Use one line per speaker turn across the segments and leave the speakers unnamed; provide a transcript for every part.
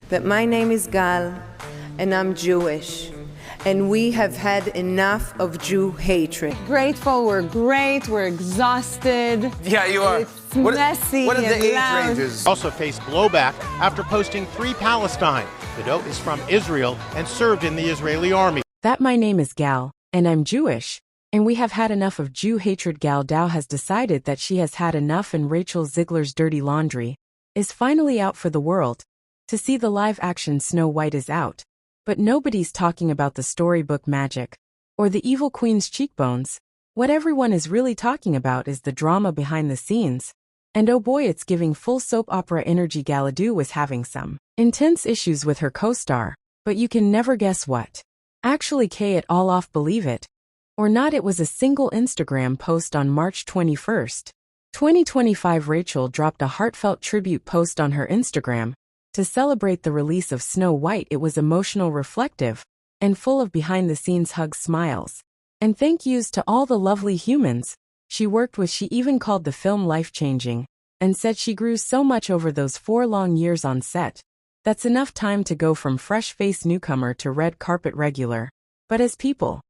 that my name is Gal and I'm Jewish. And we have had enough of Jew hatred.
Grateful, we're great, we're exhausted.
Yeah, you are.
It's messy.
What are the age
loud.
ranges?
Also faced blowback after posting Free Palestine. Gadot is from Israel and served in the Israeli army.
That my name is Gal, and I'm Jewish. And we have had enough of Jew hatred. Gal Dow has decided that she has had enough, and Rachel Zegler's Dirty Laundry is finally out for the world to see. The live-action Snow White is out. But nobody's talking about the storybook magic or the evil queen's cheekbones. What everyone is really talking about is the drama behind the scenes. And oh boy, it's giving full soap opera energy. Gadot was having some intense issues with her co-star, but you can never guess what actually K it all off. Believe it or not, it was a single Instagram post on March 21st, 2025. Rachel dropped a heartfelt tribute post on her Instagram to celebrate the release of Snow White. It was emotional, reflective, and full of behind-the-scenes hugs, smiles, and thank yous to all the lovely humans she worked with. She even called the film life-changing and said she grew so much over those 4 long years on set. That's enough time to go from fresh-faced newcomer to red carpet regular. But as people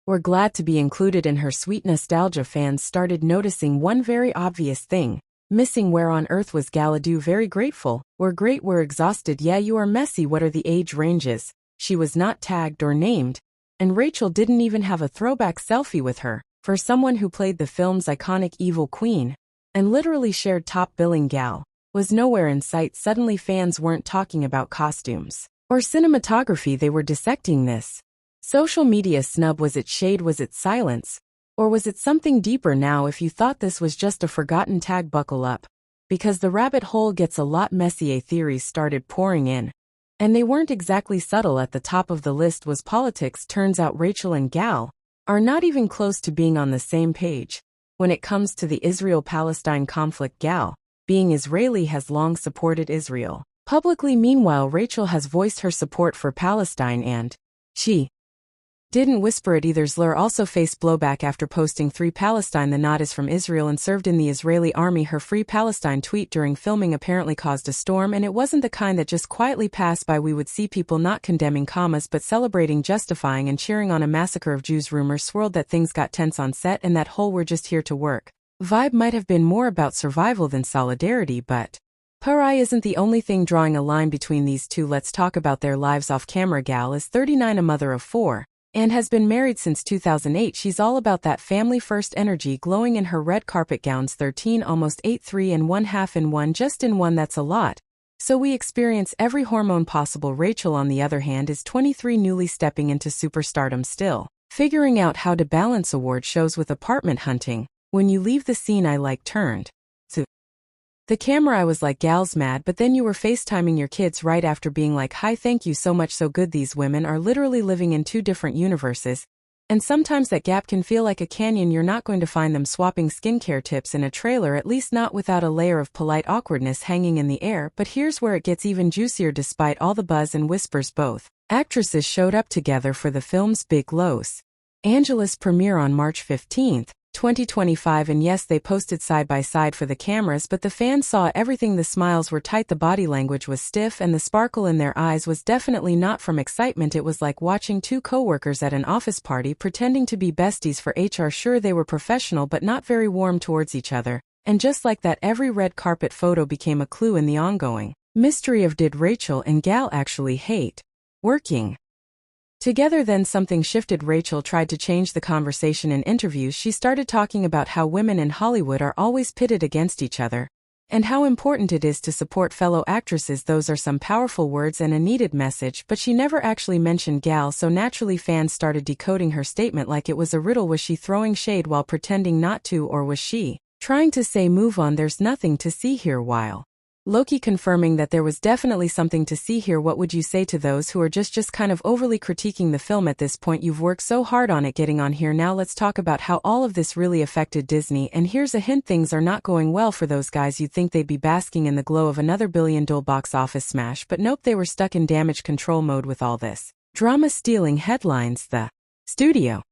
were glad to be included in her sweet nostalgia, fans started noticing one very obvious thing missing. Where on earth was Gadot? Very grateful. We're great, we're exhausted. Yeah, you are messy. What are the age ranges? She was not tagged or named, and Rachel didn't even have a throwback selfie with her. For someone who played the film's iconic evil queen and literally shared top billing, Gal was nowhere in sight. Suddenly fans weren't talking about costumes or cinematography, they were dissecting this social media snub. Was it shade? Was it silence? Or was it something deeper? Now, if you thought this was just a forgotten tag, buckle up, because the rabbit hole gets a lot messy. Theories started pouring in, and they weren't exactly subtle. At the top of the list was politics. Turns out Rachel and Gal are not even close to being on the same page when it comes to the Israel-Palestine conflict. Gal, being Israeli, has long supported Israel publicly. Meanwhile, Rachel has voiced her support for Palestine, and she didn't whisper it either. Zegler also faced blowback after posting Free Palestine. The nod is from Israel and served in the Israeli army. Her Free Palestine tweet during filming apparently caused a storm, and it wasn't the kind that just quietly passed by. We would see people not condemning commas but celebrating, justifying, and cheering on a massacre of Jews. Rumors swirled that things got tense on set and that whole "we're just here to work" vibe might have been more about survival than solidarity, but Parai isn't the only thing drawing a line between these two. Let's talk about their lives off camera. Gal is 39, a mother of 4, and has been married since 2008. She's all about that family-first energy, glowing in her red carpet gowns. 13, almost 8, 3 and 1/2 in one, just in one, that's a lot. So we experience every hormone possible. Rachel, on the other hand, is 23, newly stepping into superstardom, still figuring out how to balance award shows with apartment hunting. When you leave the scene, I turned to the camera. I was like, Gal's mad, but then you were FaceTiming your kids right after, being like, hi, thank you so much, so good. These women are literally living in 2 different universes, and sometimes that gap can feel like a canyon. You're not going to find them swapping skincare tips in a trailer, at least not without a layer of polite awkwardness hanging in the air. But here's where it gets even juicier. Despite all the buzz and whispers, both actresses showed up together for the film's big Los Angeles premiere on March 15th, 2025, and yes, they posted side by side for the cameras, but the fans saw everything. The smiles were tight, the body language was stiff, and the sparkle in their eyes was definitely not from excitement. It was like watching 2 coworkers at an office party pretending to be besties for HR. Sure, they were professional but not very warm towards each other, and just like that, every red carpet photo became a clue in the ongoing mystery of, did Rachel and Gal actually hate working together? Then something shifted. Rachel tried to change the conversation in interviews. She started talking about how women in Hollywood are always pitted against each other, and how important it is to support fellow actresses. Those are some powerful words and a needed message, but she never actually mentioned Gal, so naturally fans started decoding her statement like it was a riddle. Was she throwing shade while pretending not to, or was she trying to say move on, there's nothing to see here, while Loki confirming that there was definitely something to see here? What would you say to those who are just kind of overly critiquing the film at this point? You've worked so hard on it getting on here. Now let's talk about how all of this really affected Disney, and here's a hint: things are not going well for those guys. You'd think they'd be basking in the glow of another billion-dollar box office smash, but nope, they were stuck in damage control mode with all this drama stealing headlines. The studio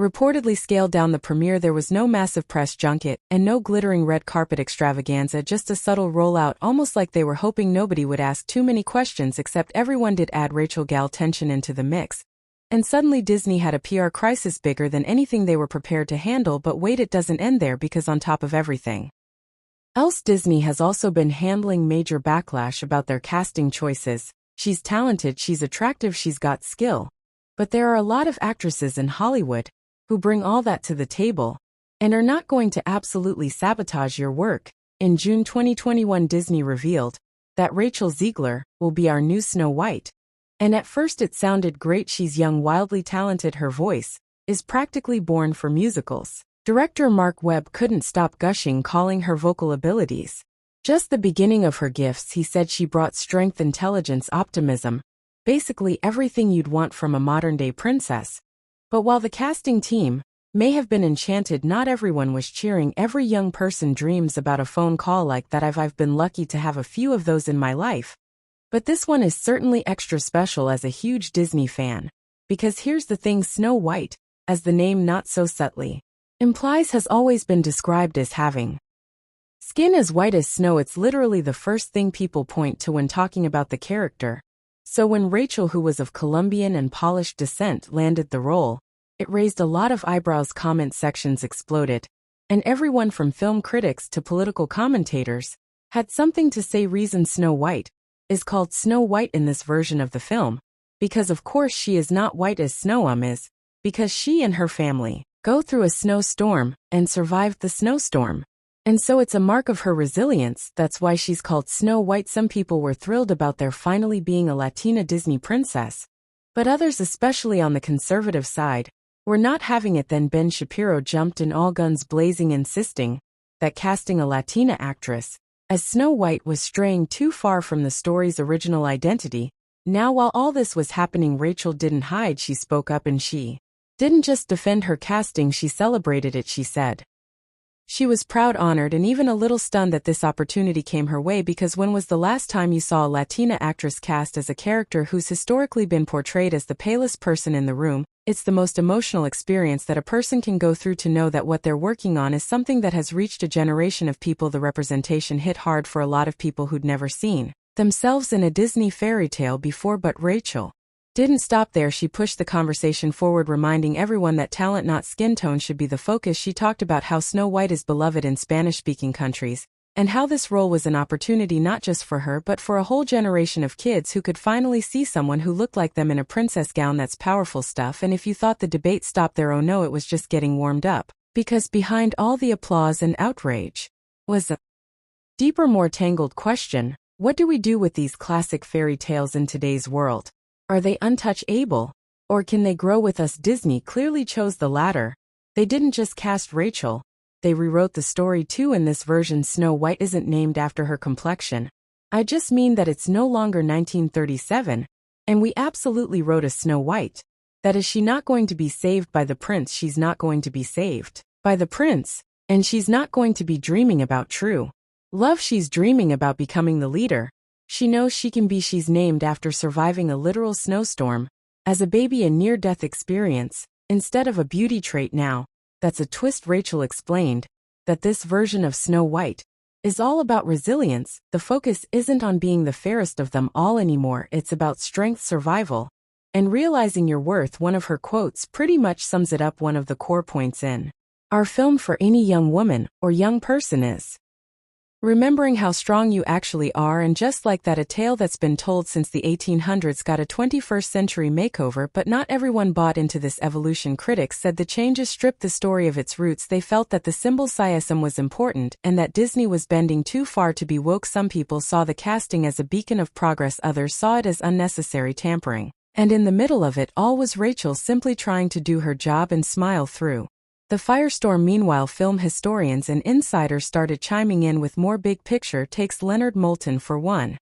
reportedly scaled down the premiere. There was no massive press junket and no glittering red carpet extravaganza, just a subtle rollout, almost like they were hoping nobody would ask too many questions, except everyone did add Rachel Gal tension into the mix. And suddenly Disney had a PR crisis bigger than anything they were prepared to handle. But wait, it doesn't end there, because on top of everything else, Disney has also been handling major backlash about their casting choices. She's talented, she's attractive, she's got skill. But there are a lot of actresses in Hollywood who bring all that to the table and are not going to absolutely sabotage your work. In June 2021, Disney revealed that Rachel Zegler will be our new Snow White. And at first it sounded great. She's young, wildly talented, her voice is practically born for musicals. Director Mark Webb couldn't stop gushing, calling her vocal abilities just the beginning of her gifts. He said she brought strength, intelligence, optimism, basically everything you'd want from a modern-day princess. But while the casting team may have been enchanted, not everyone was cheering. Every young person dreams about a phone call like that. I've been lucky to have a few of those in my life. But this one is certainly extra special as a huge Disney fan. Because here's the thing, Snow White, as the name not so subtly implies, has always been described as having skin as white as snow. It's literally the first thing people point to when talking about the character. So when Rachel, who was of Colombian and Polish descent, landed the role, it raised a lot of eyebrows. Comment sections exploded, and everyone from film critics to political commentators had something to say. Reason Snow White is called Snow White in this version of the film, because of course she is not white as snow is, because she and her family go through a snowstorm and survived the snowstorm. And so it's a mark of her resilience. That's why she's called Snow White. Some people were thrilled about there finally being a Latina Disney princess, but others, especially on the conservative side, were not having it. Then Ben Shapiro jumped in, all guns blazing, insisting that casting a Latina actress as Snow White was straying too far from the story's original identity. Now, while all this was happening, Rachel didn't hide. She spoke up, and she didn't just defend her casting, she celebrated it. She said she was proud, honored, and even a little stunned that this opportunity came her way, because when was the last time you saw a Latina actress cast as a character who's historically been portrayed as the palest person in the room? It's the most emotional experience that a person can go through, to know that what they're working on is something that has reached a generation of people. The representation hit hard for a lot of people who'd never seen themselves in a Disney fairy tale before. But Rachel didn't stop there. She pushed the conversation forward, reminding everyone that talent, not skin tone, should be the focus. She talked about how Snow White is beloved in Spanish-speaking countries, and how this role was an opportunity not just for her but for a whole generation of kids who could finally see someone who looked like them in a princess gown. That's powerful stuff. And if you thought the debate stopped there, oh no, it was just getting warmed up, because behind all the applause and outrage was a deeper, more tangled question. What do we do with these classic fairy tales in today's world? Are they untouchable, or can they grow with us? Disney clearly chose the latter. They didn't just cast Rachel, they rewrote the story too. In this version, Snow White isn't named after her complexion. I just mean that it's no longer 1937, and we absolutely wrote a Snow White. That is, she's not going to be saved by the prince, she's not going to be saved by the prince, and she's not going to be dreaming about true love, she's dreaming about becoming the leader she knows she can be. She's named after surviving a literal snowstorm as a baby, a near-death experience, instead of a beauty trait. Now, that's a twist. Rachel explained that this version of Snow White is all about resilience. The focus isn't on being the fairest of them all anymore, it's about strength, survival, and realizing your worth. One of her quotes pretty much sums it up. One of the core points in our film for any young woman or young person is remembering how strong you actually are. And just like that, a tale that's been told since the 1800s got a 21st century makeover. But not everyone bought into this evolution. Critics said the changes stripped the story of its roots. They felt that the symbol Siasm was important, and that Disney was bending too far to be woke. Some people saw the casting as a beacon of progress, others saw it as unnecessary tampering. And in the middle of it all was Rachel, simply trying to do her job and smile through the firestorm. Meanwhile, film historians and insiders started chiming in with more big picture takes. Leonard Moulton, for one,